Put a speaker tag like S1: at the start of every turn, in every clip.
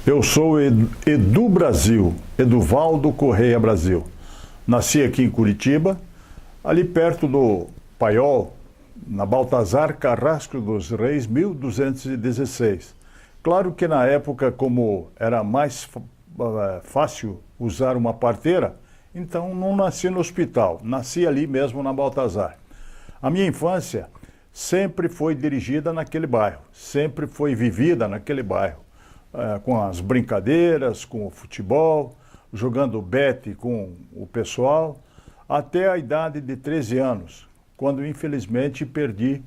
S1: Eu sou Edu Brasil, Eduvaldo Correia Brasil. Nasci aqui em Curitiba, ali perto do Paiol, na Baltazar Carrasco dos Reis, 1216. Claro que na época, como era mais fácil usar uma parteira, então não nasci no hospital, nasci ali mesmo na Baltazar. A minha infância sempre foi dirigida naquele bairro, sempre foi vivida naquele bairro. Com as brincadeiras, com o futebol, jogando bete com o pessoal, até a idade de 13 anos, quando infelizmente perdi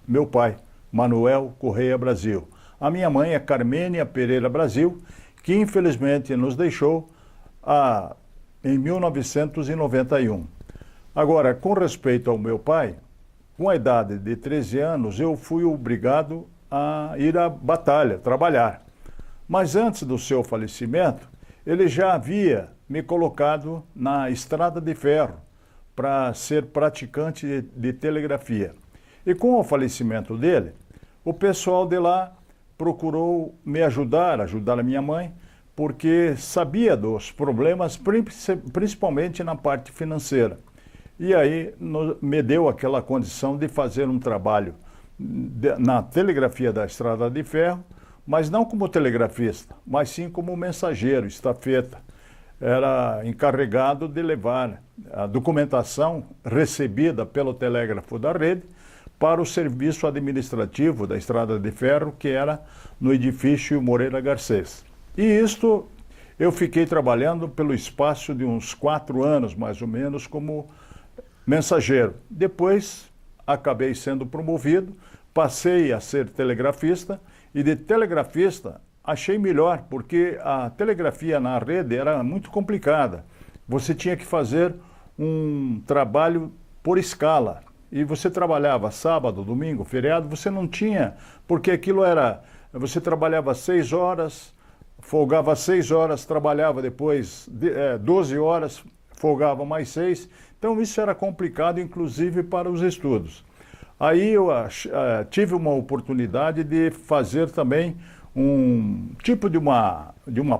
S1: meu pai, Manuel Correia Brasil. A minha mãe é Carmênia Pereira Brasil, que infelizmente nos deixou em 1991. Agora, com respeito ao meu pai, com a idade de 13 anos, eu fui obrigado a ir à batalha, trabalhar. Mas antes do seu falecimento, ele já havia me colocado na estrada de ferro para ser praticante de telegrafia. E com o falecimento dele, o pessoal de lá procurou me ajudar a minha mãe, porque sabia dos problemas, principalmente na parte financeira. E aí me deu aquela condição de fazer um trabalho na telegrafia da estrada de ferro, mas não como telegrafista, mas sim como mensageiro, estafeta. Era encarregado de levar a documentação recebida pelo telégrafo da rede para o serviço administrativo da Estrada de Ferro, que era no edifício Moreira Garcês. E isto eu fiquei trabalhando pelo espaço de uns 4 anos, mais ou menos, como mensageiro. Depois acabei sendo promovido, passei a ser telegrafista, e de telegrafista achei melhor, porque a telegrafia na rede era muito complicada. Você tinha que fazer um trabalho por escala. E você trabalhava sábado, domingo, feriado, você não tinha, porque aquilo era, você trabalhava 6 horas, folgava 6 horas, trabalhava depois 12 horas, folgava mais 6. Então isso era complicado, inclusive para os estudos. Aí eu tive uma oportunidade de fazer também um tipo de uma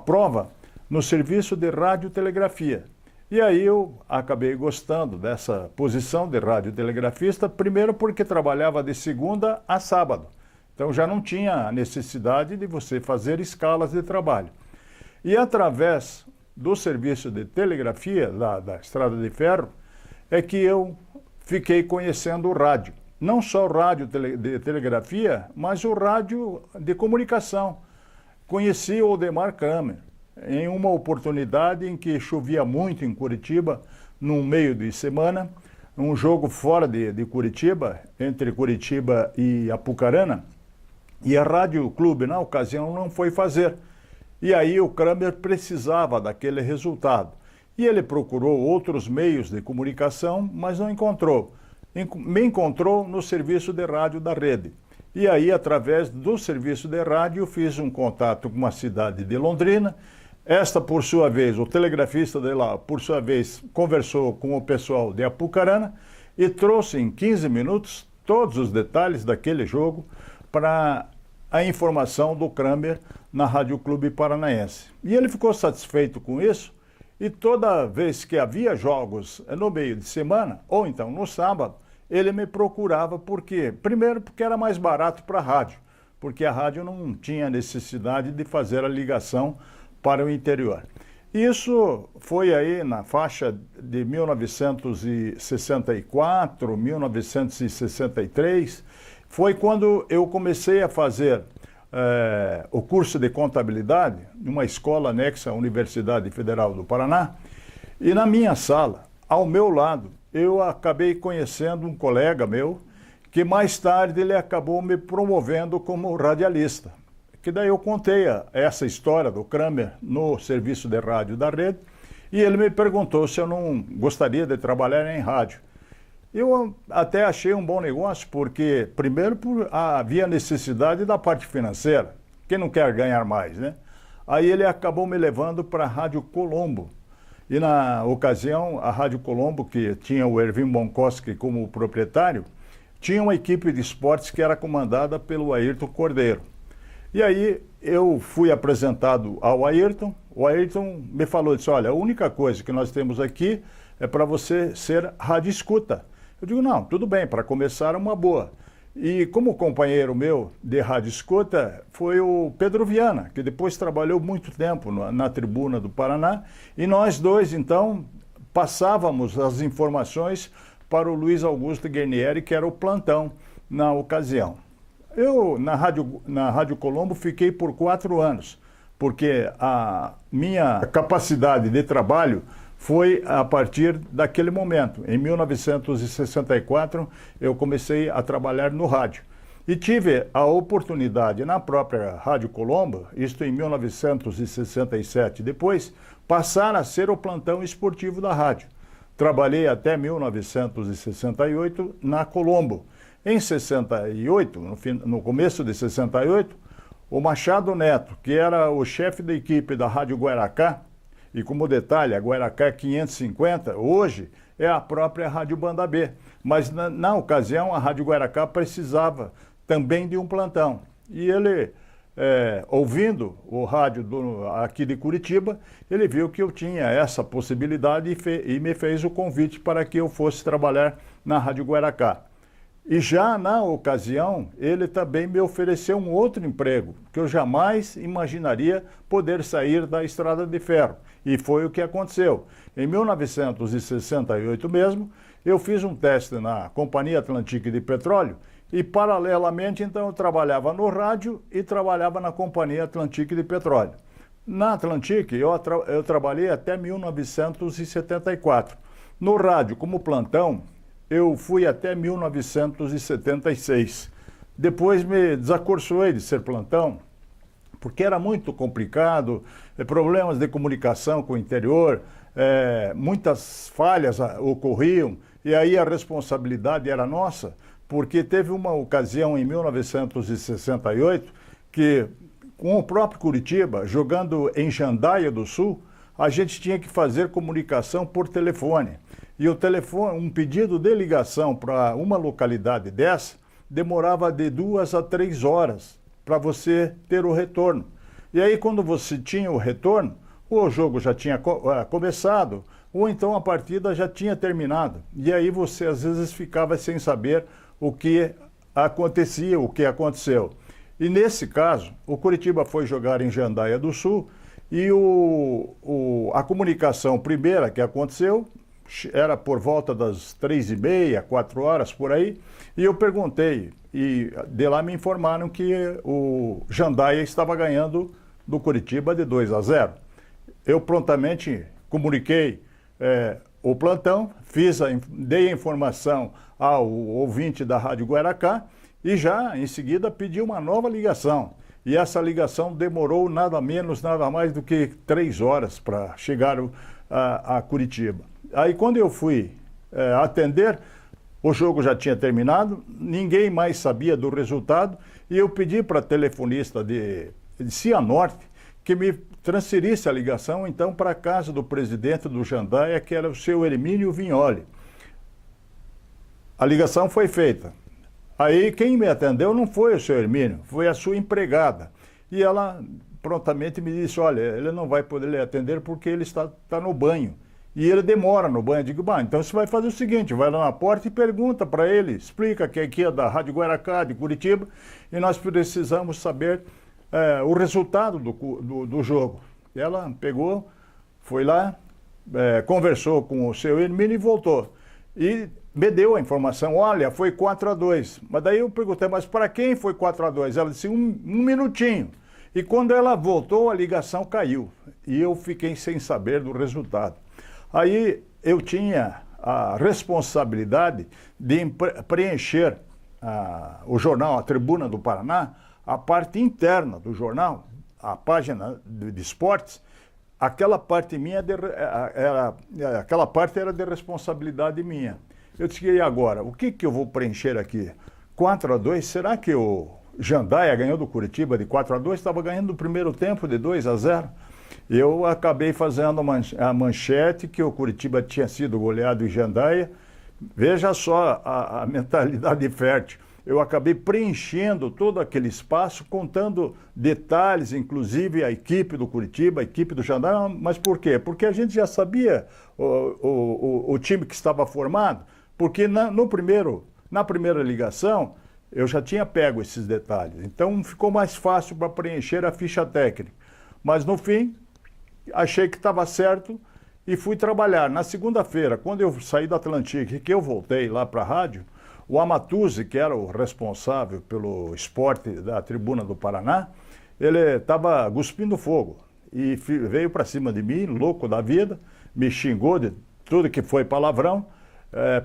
S1: prova no serviço de radiotelegrafia. E aí eu acabei gostando dessa posição de radiotelegrafista, primeiro porque trabalhava de segunda a sábado. Então já não tinha a necessidade de você fazer escalas de trabalho. E através do serviço de telegrafia da Estrada de Ferro, é que eu fiquei conhecendo o rádio. Não só o rádio de telegrafia, mas o rádio de comunicação. Conheci o Odemar Kramer em uma oportunidade em que chovia muito em Curitiba, no meio de semana, um jogo fora de Curitiba, entre Curitiba e Apucarana, e a Rádio Clube, na ocasião, não foi fazer. E aí o Kramer precisava daquele resultado. E ele procurou outros meios de comunicação, mas não encontrou. Me encontrou no serviço de rádio da rede. E aí, através do serviço de rádio, fiz um contato com uma cidade de Londrina. Esta, por sua vez, o telegrafista de lá, por sua vez, conversou com o pessoal de Apucarana e trouxe em 15 minutos todos os detalhes daquele jogo para a informação do Kramer na Rádio Clube Paranaense. E ele ficou satisfeito com isso. E toda vez que havia jogos no meio de semana, ou então no sábado, ele me procurava. Por quê? Primeiro porque era mais barato para a rádio, porque a rádio não tinha necessidade de fazer a ligação para o interior. Isso foi aí na faixa de 1964, 1963, foi quando eu comecei a fazer o curso de contabilidade numa escola anexa à Universidade Federal do Paraná, e na minha sala, ao meu lado, eu acabei conhecendo um colega meu, que mais tarde ele acabou me promovendo como radialista. Que daí eu contei essa história do Kramer no serviço de rádio da rede, e ele me perguntou se eu não gostaria de trabalhar em rádio. Eu até achei um bom negócio, porque primeiro havia necessidade da parte financeira, quem não quer ganhar mais, né? Aí ele acabou me levando para a Rádio Colombo. E na ocasião, a Rádio Colombo, que tinha o Erwin Bonkoski como proprietário, tinha uma equipe de esportes que era comandada pelo Ayrton Cordeiro. E aí eu fui apresentado ao Ayrton. O Ayrton me falou, disse, olha, a única coisa que nós temos aqui é para você ser rádio escuta. Eu digo, não, tudo bem, para começar é uma boa. E como companheiro meu de rádio escuta foi o Pedro Viana, que depois trabalhou muito tempo na Tribuna do Paraná, e nós dois, então, passávamos as informações para o Luiz Augusto Guarnieri, que era o plantão na ocasião. Eu, na Rádio Colombo, fiquei por 4 anos, porque a minha capacidade de trabalho foi a partir daquele momento. Em 1964, eu comecei a trabalhar no rádio. E tive a oportunidade, na própria Rádio Colombo, isto em 1967, depois, passar a ser o plantão esportivo da rádio. Trabalhei até 1968 na Colombo. Em 68, no começo de 68, o Machado Neto, que era o chefe da equipe da Rádio Guaracá, e como detalhe, a Guaracá 550, hoje, é a própria Rádio Banda B. Mas na ocasião, a Rádio Guaracá precisava também de um plantão. E ele, ouvindo o rádio aqui de Curitiba, ele viu que eu tinha essa possibilidade e me fez o convite para que eu fosse trabalhar na Rádio Guaracá. E já na ocasião, ele também me ofereceu um outro emprego, que eu jamais imaginaria poder sair da Estrada de Ferro. E foi o que aconteceu. Em 1968 mesmo, eu fiz um teste na Companhia Atlantique de Petróleo e, paralelamente, então, eu trabalhava no rádio e trabalhava na Companhia Atlantique de Petróleo. Na Atlantique, eu trabalhei até 1974. No rádio, como plantão, eu fui até 1976. Depois me desacorçoei de ser plantão, porque era muito complicado, problemas de comunicação com o interior, muitas falhas ocorriam, e aí a responsabilidade era nossa, porque teve uma ocasião em 1968 que, com o próprio Curitiba, jogando em Jandaia do Sul, a gente tinha que fazer comunicação por telefone. E o telefone, um pedido de ligação para uma localidade dessa, demorava de 2 a 3 horas para você ter o retorno. E aí, quando você tinha o retorno, ou o jogo já tinha começado, ou então a partida já tinha terminado. E aí você, às vezes, ficava sem saber o que acontecia, o que aconteceu. E nesse caso, o Curitiba foi jogar em Jandaia do Sul e a comunicação primeira que aconteceu era por volta das 3h30, 4 horas, por aí, e eu perguntei, e de lá me informaram que o Jandaia estava ganhando do Curitiba de 2-0. Eu prontamente comuniquei o plantão, dei a informação ao ouvinte da Rádio Guaracá e já em seguida pedi uma nova ligação. E essa ligação demorou nada menos, nada mais do que 3 horas para chegar a Curitiba. Aí quando eu fui atender, o jogo já tinha terminado, ninguém mais sabia do resultado, e eu pedi para a telefonista de Cianorte que me transferisse a ligação, então, para a casa do presidente do Jandaia, que era o seu Hermínio Vignoli. A ligação foi feita. Aí quem me atendeu não foi o seu Hermínio, foi a sua empregada. E ela prontamente me disse, olha, ele não vai poder lhe atender porque ele está no banho. E ele demora no banho. Eu digo, então você vai fazer o seguinte, vai lá na porta e pergunta para ele, explica que aqui é da Rádio Guaracá, de Curitiba, e nós precisamos saber o resultado do jogo. E ela pegou, foi lá, conversou com o seu Hermínio e voltou. E me deu a informação, olha, foi 4-2. Mas daí eu perguntei, mas para quem foi 4-2? Ela disse, um minutinho. E quando ela voltou, a ligação caiu. E eu fiquei sem saber do resultado. Aí eu tinha a responsabilidade de preencher o jornal, a Tribuna do Paraná, a parte interna do jornal, a página de esportes. Aquela parte minha aquela parte era de responsabilidade minha. Eu disse, e agora, o que eu vou preencher aqui? 4-2, será que o Jandaia ganhou do Curitiba de 4-2? Estava ganhando no primeiro tempo de 2-0. Eu acabei fazendo a manchete que o Curitiba tinha sido goleado em Jandaia. Veja só a mentalidade fértil. eu acabei preenchendo todo aquele espaço, contando detalhes, inclusive a equipe do Curitiba, a equipe do Jandaia. Mas por quê? Porque a gente já sabia o time que estava formado, porque na primeira ligação eu já tinha pego esses detalhes. Então ficou mais fácil para preencher a ficha técnica. Mas no fim, achei que estava certo e fui trabalhar. Na segunda-feira, quando eu saí da Atlantic e que eu voltei lá para a rádio, o Amatuzzi, que era o responsável pelo esporte da Tribuna do Paraná, ele estava cuspindo fogo e veio para cima de mim, louco da vida, me xingou de tudo que foi palavrão,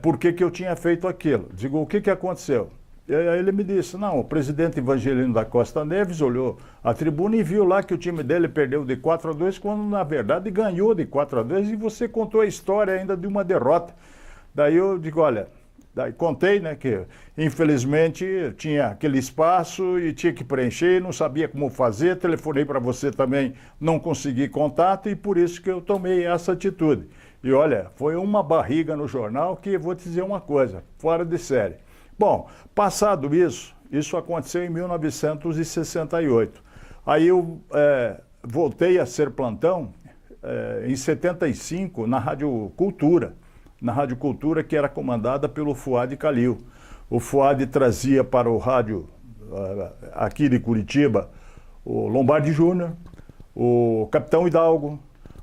S1: por que eu tinha feito aquilo. Digo, o que aconteceu? E aí ele me disse, não, o presidente Evangelino da Costa Neves olhou a tribuna e viu lá que o time dele perdeu de 4-2, quando na verdade ganhou de 4-2, e você contou a história ainda de uma derrota. Daí eu digo, olha... Daí contei, né, que infelizmente tinha aquele espaço e tinha que preencher, não sabia como fazer, telefonei para você também, não consegui contato e por isso que eu tomei essa atitude. E olha, foi uma barriga no jornal que vou te dizer uma coisa, fora de série. Bom, passado isso aconteceu em 1968. Aí eu voltei a ser plantão em 75 na Rádio Cultura. Na Rádio Cultura, que era comandada pelo Fuad Calil. O Fuad trazia para o rádio aqui de Curitiba o Lombardi Júnior, o Capitão Hidalgo,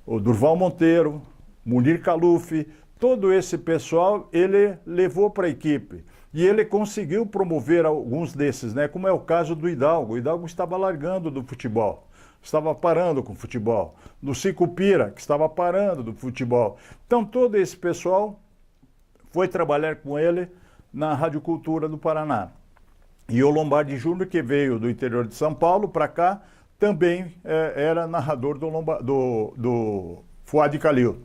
S1: o Durval Monteiro, Munir Caluf, todo esse pessoal ele levou para a equipe. E ele conseguiu promover alguns desses, né? Como é o caso do Hidalgo. O Hidalgo estava largando do futebol. Estava parando com o futebol, do Sicupira, que estava parando do futebol. Então todo esse pessoal foi trabalhar com ele na Rádio Cultura do Paraná. E o Lombardi Júnior, que veio do interior de São Paulo para cá, também era narrador do Fuad Calil.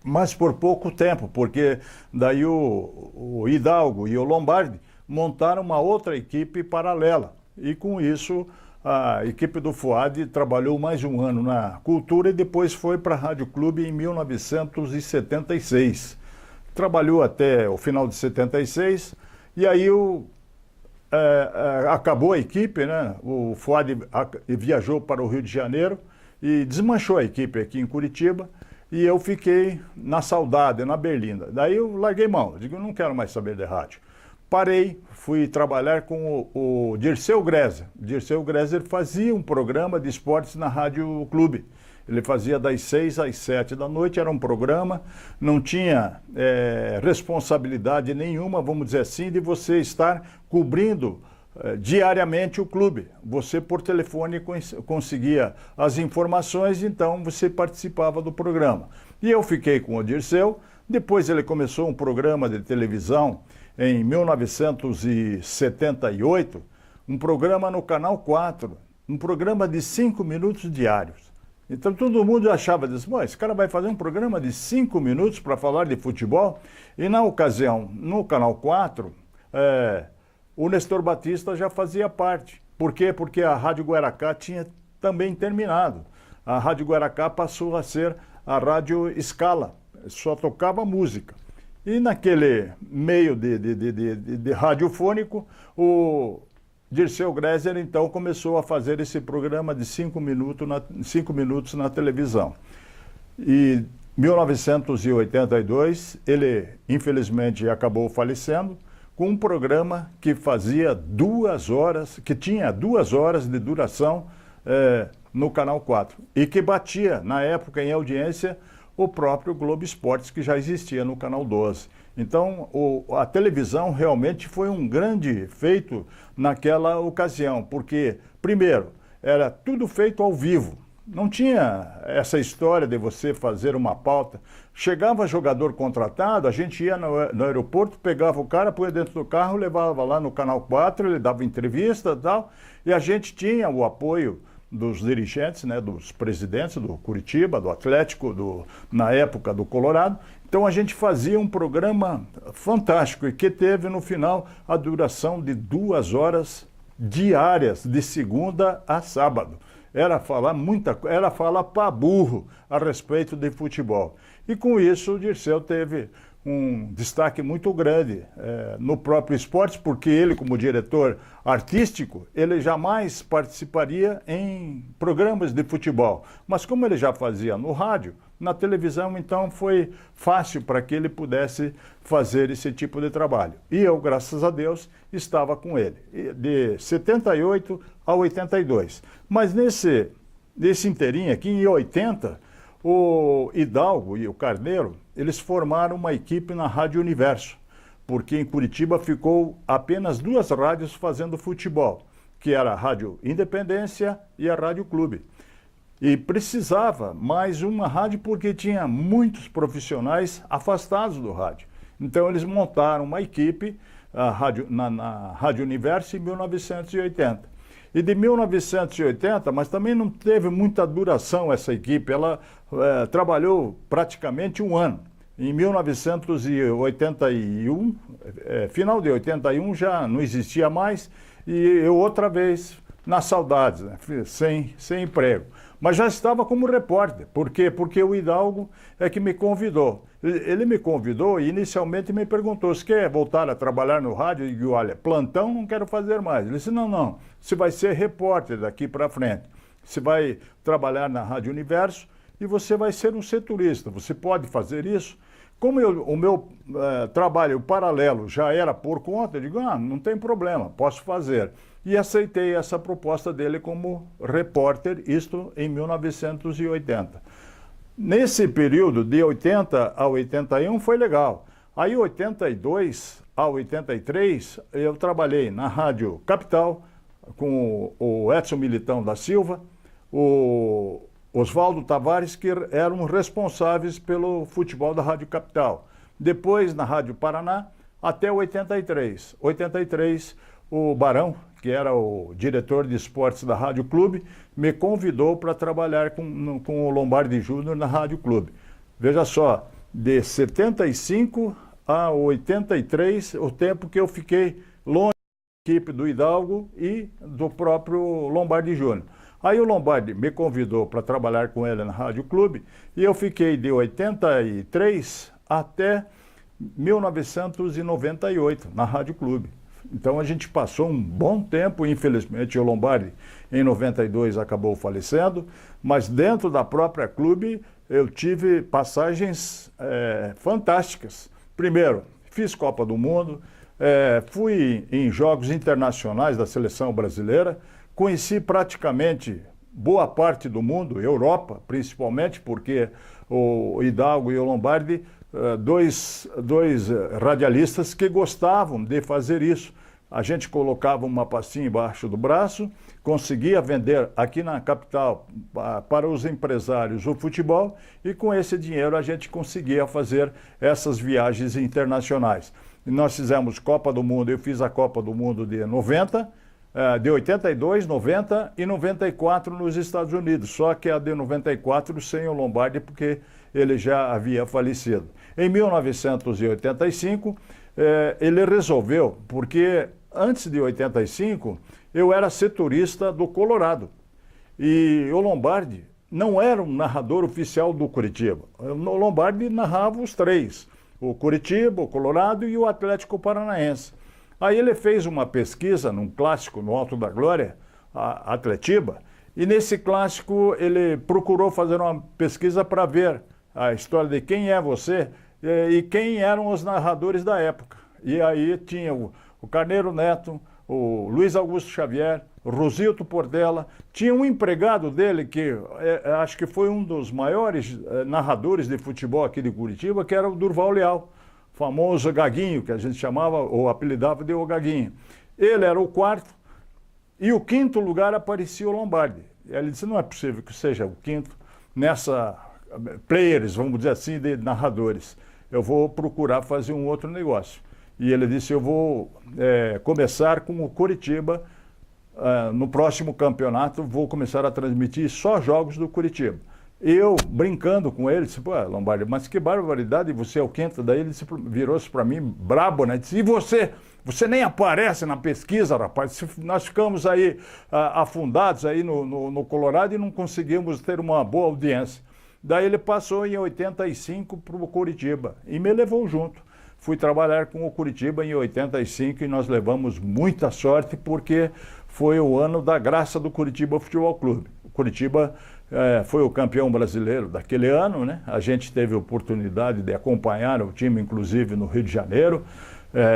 S1: Mas por pouco tempo, porque daí o Hidalgo e o Lombardi montaram uma outra equipe paralela. E com isso... A equipe do Fuad trabalhou mais um ano na Cultura e depois foi para a Rádio Clube em 1976. Trabalhou até o final de 76 e aí acabou a equipe, né? O Fuad viajou para o Rio de Janeiro e desmanchou a equipe aqui em Curitiba e eu fiquei na saudade, na Berlinda. Daí eu larguei mão, digo, não quero mais saber de rádio. Parei, fui trabalhar com o Dirceu Greser. Dirceu Greser fazia um programa de esportes na Rádio Clube. Ele fazia das 6 às 7 da noite, era um programa, não tinha responsabilidade nenhuma, vamos dizer assim, de você estar cobrindo diariamente o clube. Você, por telefone, conseguia as informações, então você participava do programa. E eu fiquei com o Dirceu, depois ele começou um programa de televisão, em 1978, um programa no Canal 4, um programa de 5 minutos diários. Então todo mundo achava, esse cara vai fazer um programa de 5 minutos para falar de futebol? E na ocasião, no Canal 4, o Nestor Batista já fazia parte. Por quê? Porque a Rádio Guaracá tinha também terminado. A Rádio Guaracá passou a ser a Rádio Scala, só tocava música. E naquele meio de radiofônico, o Dirceu Greser, então, começou a fazer esse programa de 5 minutos na televisão. E em 1982, ele, infelizmente, acabou falecendo com um programa que fazia 2 horas, que tinha 2 horas de duração no Canal 4. E que batia, na época, em audiência, o próprio Globo Esportes, que já existia no Canal 12. Então, a televisão realmente foi um grande feito naquela ocasião, porque, primeiro, era tudo feito ao vivo. Não tinha essa história de você fazer uma pauta. Chegava jogador contratado, a gente ia no aeroporto, pegava o cara, punha dentro do carro, levava lá no Canal 4, ele dava entrevista e tal, e a gente tinha o apoio dos dirigentes, né, dos presidentes do Curitiba, do Atlético, na época do Colorado. Então a gente fazia um programa fantástico e que teve no final a duração de 2 horas diárias, de segunda a sábado. era falar para burro a respeito de futebol. E com isso o Dirceu teve um destaque muito grande no próprio esporte, porque ele, como diretor artístico, ele jamais participaria em programas de futebol. Mas como ele já fazia no rádio, na televisão, então foi fácil para que ele pudesse fazer esse tipo de trabalho. E eu, graças a Deus, estava com ele, de 78 a 82. Mas nesse inteirinho aqui, em 80, o Hidalgo e o Carneiro, eles formaram uma equipe na Rádio Universo, porque em Curitiba ficou apenas 2 rádios fazendo futebol, que era a Rádio Independência e a Rádio Clube. E precisava mais uma rádio porque tinha muitos profissionais afastados do rádio. Então eles montaram uma equipe na Rádio Universo em 1980. E de 1980, mas também não teve muita duração essa equipe, ela trabalhou praticamente um ano. Em 1981, final de 81 já não existia mais, e eu outra vez nas saudades, né? sem emprego. Mas já estava como repórter. Por quê? Porque o Hidalgo é que me convidou. Ele me convidou e inicialmente me perguntou se quer voltar a trabalhar no rádio. Eu digo, olha, plantão não quero fazer mais. Ele disse, não, você vai ser repórter daqui para frente. Você vai trabalhar na Rádio Universo e você vai ser um setorista. Você pode fazer isso? Como o meu trabalho paralelo já era por conta, eu digo, não tem problema, posso fazer. E aceitei essa proposta dele como repórter, isto em 1980. Nesse período, de 80 a 81, foi legal. Aí, 82 a 83, eu trabalhei na Rádio Capital, com o Edson Militão da Silva, o Oswaldo Tavares, que eram responsáveis pelo futebol da Rádio Capital. Depois, na Rádio Paraná, até 83. 83, o Barão, que era o diretor de esportes da Rádio Clube, me convidou para trabalhar com o Lombardi Júnior na Rádio Clube. Veja só, de 75 a 83, o tempo que eu fiquei longe da equipe do Hidalgo e do próprio Lombardi Júnior. Aí o Lombardi me convidou para trabalhar com ele na Rádio Clube e eu fiquei de 83 até 1998 na Rádio Clube. Então a gente passou um bom tempo, infelizmente o Lombardi em 92 acabou falecendo, mas dentro da própria clube eu tive passagens fantásticas. Primeiro, fiz Copa do Mundo, fui em jogos internacionais da seleção brasileira, conheci praticamente boa parte do mundo, Europa principalmente, porque o Hidalgo e o Lombardi, dois radialistas que gostavam de fazer isso. A gente colocava uma pastinha embaixo do braço, conseguia vender aqui na capital para os empresários o futebol e com esse dinheiro a gente conseguia fazer essas viagens internacionais. E nós fizemos Copa do Mundo, eu fiz a Copa do Mundo de 90, de 82, 90 e 94 nos Estados Unidos, só que a de 94 sem o Lombardi, porque ele já havia falecido. Em 1985, ele resolveu, porque antes de 85, eu era setorista do Colorado. E o Lombardi não era um narrador oficial do Curitiba. O Lombardi narrava os 3, o Curitiba, o Colorado e o Atlético Paranaense. Aí ele fez uma pesquisa num clássico no Alto da Glória, a Atletiba, e nesse clássico ele procurou fazer uma pesquisa para ver a história de quem é você e quem eram os narradores da época. E aí tinha o Carneiro Neto, o Luiz Augusto Xavier, o Rosilto Portela, tinha um empregado dele que acho que foi um dos maiores narradores de futebol aqui de Curitiba, que era o Durval Leal, famoso Gaguinho, que a gente chamava ou apelidava de o Gaguinho. Ele era o 4º e o 5º lugar aparecia o Lombardi. Ele disse, não é possível que seja o 5º nessa players, vamos dizer assim, de narradores. Eu vou procurar fazer um outro negócio. E ele disse, eu vou começar com o Curitiba, no próximo campeonato vou começar a transmitir só jogos do Curitiba. Eu, brincando com ele, disse, pô, Lombardi, mas que barbaridade, você é o 5º. Daí ele virou-se para mim, brabo, né? Disse, e você? Você nem aparece na pesquisa, rapaz. Nós ficamos aí afundados aí no Colorado e não conseguimos ter uma boa audiência. Daí ele passou em 85 para o Curitiba e me levou junto. Fui trabalhar com o Curitiba em 85 e nós levamos muita sorte porque foi o ano da graça do Curitiba Futebol Clube. O Curitiba foi o campeão brasileiro daquele ano, né? A gente teve a oportunidade de acompanhar o time, inclusive no Rio de Janeiro.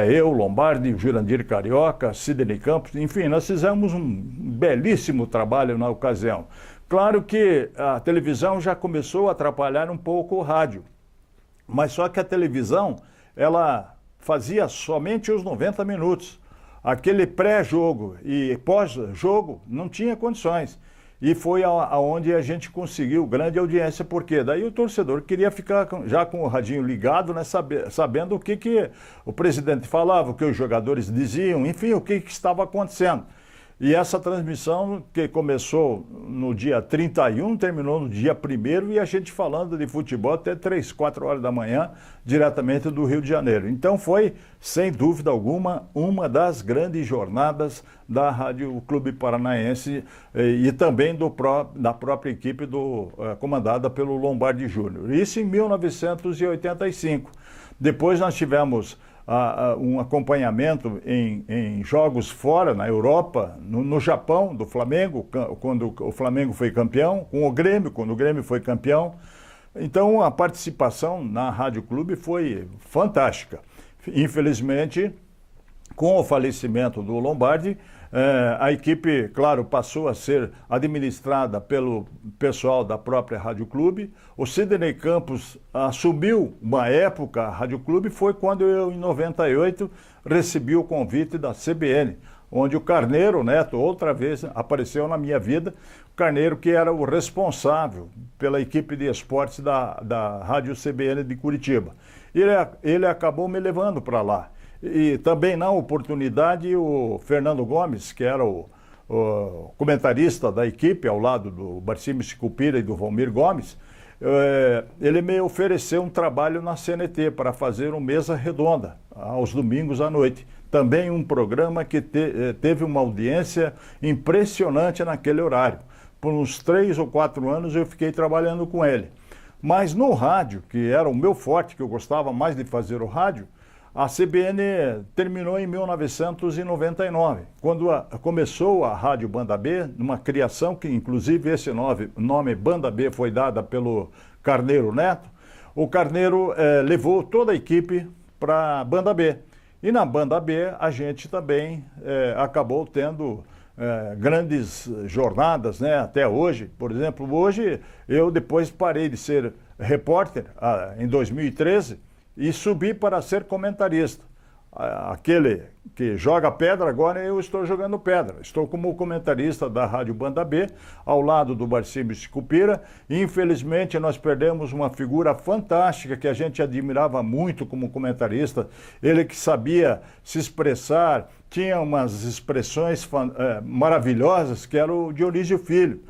S1: Eu, Lombardi, o Jurandir Carioca, Sidney Campos, enfim, nós fizemos um belíssimo trabalho na ocasião. Claro que a televisão já começou a atrapalhar um pouco o rádio, mas só que a televisão, ela fazia somente os 90 minutos. Aquele pré-jogo e pós-jogo não tinha condições. E foi aonde a gente conseguiu grande audiência, porque daí o torcedor queria ficar já com o radinho ligado, né, sabendo o que o presidente falava, o que os jogadores diziam, enfim, o que estava acontecendo. E essa transmissão, que começou no dia 31, terminou no dia 1º, e a gente falando de futebol até 3, 4 horas da manhã, diretamente do Rio de Janeiro. Então foi, sem dúvida alguma, uma das grandes jornadas da Rádio Clube Paranaense e também da própria equipe comandada pelo Lombardi Júnior. Isso em 1985. Depois nós tivemos um acompanhamento em jogos fora, na Europa, no Japão, do Flamengo, quando o Flamengo foi campeão, com o Grêmio, quando o Grêmio foi campeão. Então a participação na Rádio Clube foi fantástica. Infelizmente, com o falecimento do Lombardi, a equipe, claro, passou a ser administrada pelo pessoal da própria Rádio Clube. O Sidney Campos assumiu uma época a Rádio Clube, foi quando eu, em 98, recebi o convite da CBN, onde o Carneiro Neto, outra vez, apareceu na minha vida. O Carneiro, que era o responsável pela equipe de esportes da Rádio CBN de Curitiba. Ele acabou me levando para lá. E também na oportunidade o Fernando Gomes, que era o comentarista da equipe, ao lado do Barcimi Sicupira e do Valmir Gomes, ele me ofereceu um trabalho na CNT para fazer uma mesa redonda, aos domingos à noite. Também um programa que teve uma audiência impressionante naquele horário. Por uns 3 ou 4 anos eu fiquei trabalhando com ele. Mas no rádio, que era o meu forte, que eu gostava mais de fazer o rádio, a CBN terminou em 1999, quando começou a Rádio Banda B, numa criação que, inclusive, esse nome Banda B foi dada pelo Carneiro Neto. O Carneiro levou toda a equipe para a Banda B. E na Banda B, a gente também acabou tendo grandes jornadas, né, até hoje. Por exemplo, hoje eu depois parei de ser repórter em 2013, e subi para ser comentarista. Aquele que joga pedra, agora eu estou jogando pedra. Estou como comentarista da Rádio Banda B, ao lado do Barcimi Sicupira. Infelizmente, nós perdemos uma figura fantástica que a gente admirava muito como comentarista. Ele que sabia se expressar, tinha umas expressões maravilhosas, que era o Dionísio Filho.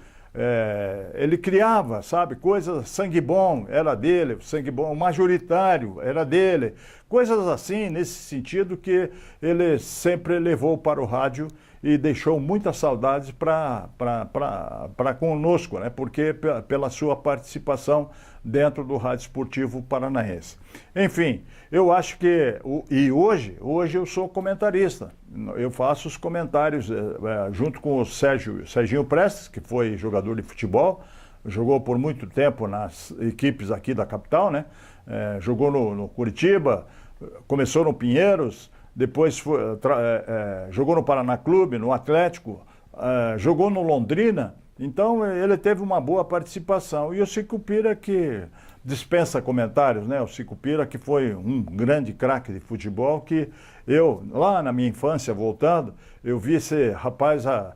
S1: Ele criava, sabe, coisas, sangue bom era dele, sangue bom majoritário era dele, coisas assim, nesse sentido, que ele sempre levou para o rádio e deixou muitas saudades para conosco, né? Porque pela sua participação dentro do Rádio Esportivo Paranaense. Enfim, eu acho que, e hoje eu sou comentarista, eu faço os comentários junto com o Serginho Prestes, que foi jogador de futebol, jogou por muito tempo nas equipes aqui da capital, né? Jogou no Curitiba, começou no Pinheiros, depois jogou no Paraná Clube, no Atlético, jogou no Londrina. Então ele teve uma boa participação. E o Sicupira, que dispensa comentários, né? O Sicupira, que foi um grande craque de futebol, que eu, lá na minha infância, voltando, eu vi esse rapaz a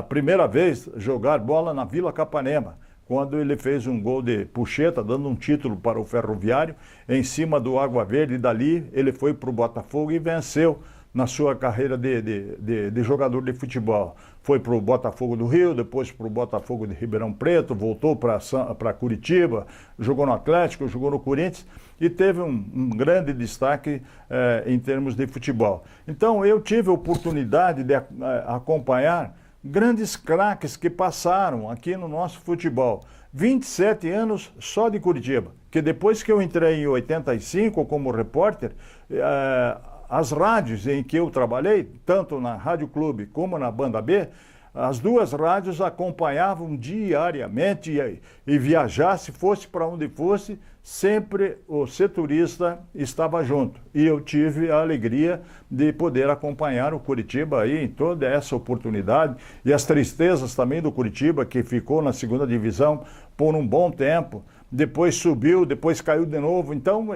S1: primeira vez jogar bola na Vila Capanema, quando ele fez um gol de pucheta, dando um título para o Ferroviário, em cima do Água Verde, e dali ele foi para o Botafogo e venceu na sua carreira de jogador de futebol. Foi para o Botafogo do Rio, depois para o Botafogo de Ribeirão Preto, voltou para Curitiba, jogou no Atlético, jogou no Corinthians e teve um grande destaque em termos de futebol. Então eu tive a oportunidade de acompanhar grandes craques que passaram aqui no nosso futebol. 27 anos só de Curitiba, que depois que eu entrei em 85 como repórter, as rádios em que eu trabalhei, tanto na Rádio Clube como na Banda B, as duas rádios acompanhavam diariamente e viajar, se fosse para onde fosse, sempre o setorista estava junto. E eu tive a alegria de poder acompanhar o Curitiba aí em toda essa oportunidade e as tristezas também do Curitiba, que ficou na segunda divisão por um bom tempo, depois subiu, depois caiu de novo. Então,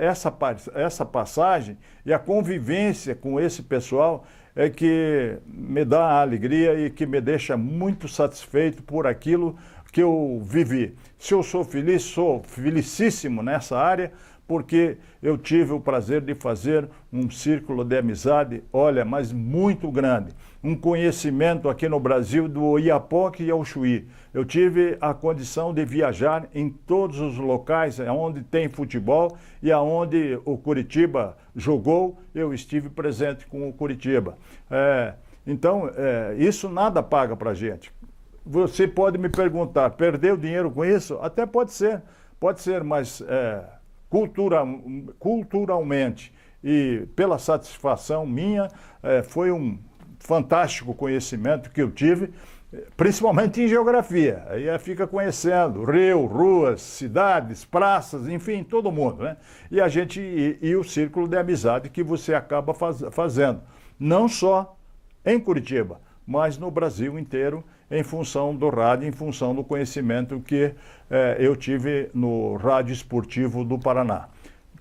S1: essa passagem e a convivência com esse pessoal é que me dá a alegria e que me deixa muito satisfeito por aquilo que eu vivi. Se eu sou feliz, sou felicíssimo nessa área, porque eu tive o prazer de fazer um círculo de amizade, olha, mas muito grande. Um conhecimento aqui no Brasil do Oiapoque e ao Chuí. Eu tive a condição de viajar em todos os locais onde tem futebol e aonde o Curitiba jogou, eu estive presente com o Curitiba. Então, isso nada paga para a gente. Você pode me perguntar, perdeu dinheiro com isso? Até pode ser, mas culturalmente e pela satisfação minha, foi um fantástico conhecimento que eu tive, principalmente em geografia. Aí fica conhecendo rio, ruas, cidades, praças, enfim, todo mundo, né? E a gente e o círculo de amizade que você acaba fazendo, não só em Curitiba, mas no Brasil inteiro, em função do rádio, em função do conhecimento que eu tive no Rádio Esportivo do Paraná.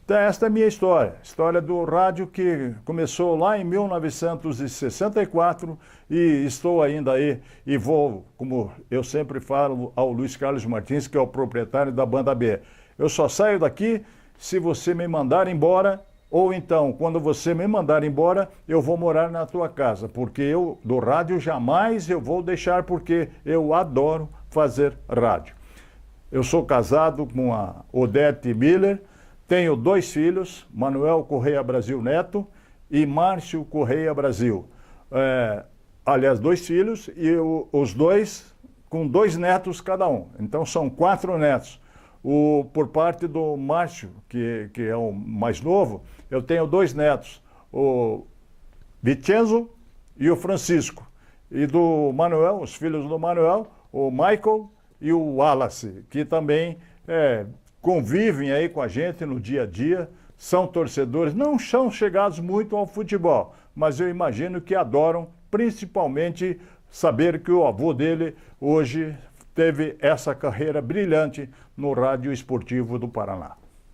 S1: Então, esta é a minha história do rádio que começou lá em 1964 e estou ainda aí e vou, como eu sempre falo ao Luiz Carlos Martins, que é o proprietário da Banda B, eu só saio daqui se você me mandar embora, ou então, quando você me mandar embora, eu vou morar na tua casa, porque eu, do rádio, jamais eu vou deixar, porque eu adoro fazer rádio. Eu sou casado com a Odete Miller, tenho 2 filhos, Manuel Correia Brasil Neto e Márcio Correia Brasil. Aliás, 2 filhos e os 2 com 2 netos cada um, então são 4 netos. Por parte do Márcio, que é o mais novo, eu tenho 2 netos, o Vincenzo e o Francisco. E do Manuel, os filhos do Manuel, o Michael e o Wallace, que também convivem aí com a gente no dia a dia, são torcedores, não são chegados muito ao futebol, mas eu imagino que adoram, principalmente, saber que o avô dele hoje teve essa carreira brilhante no Rádio Esportivo do Paraná.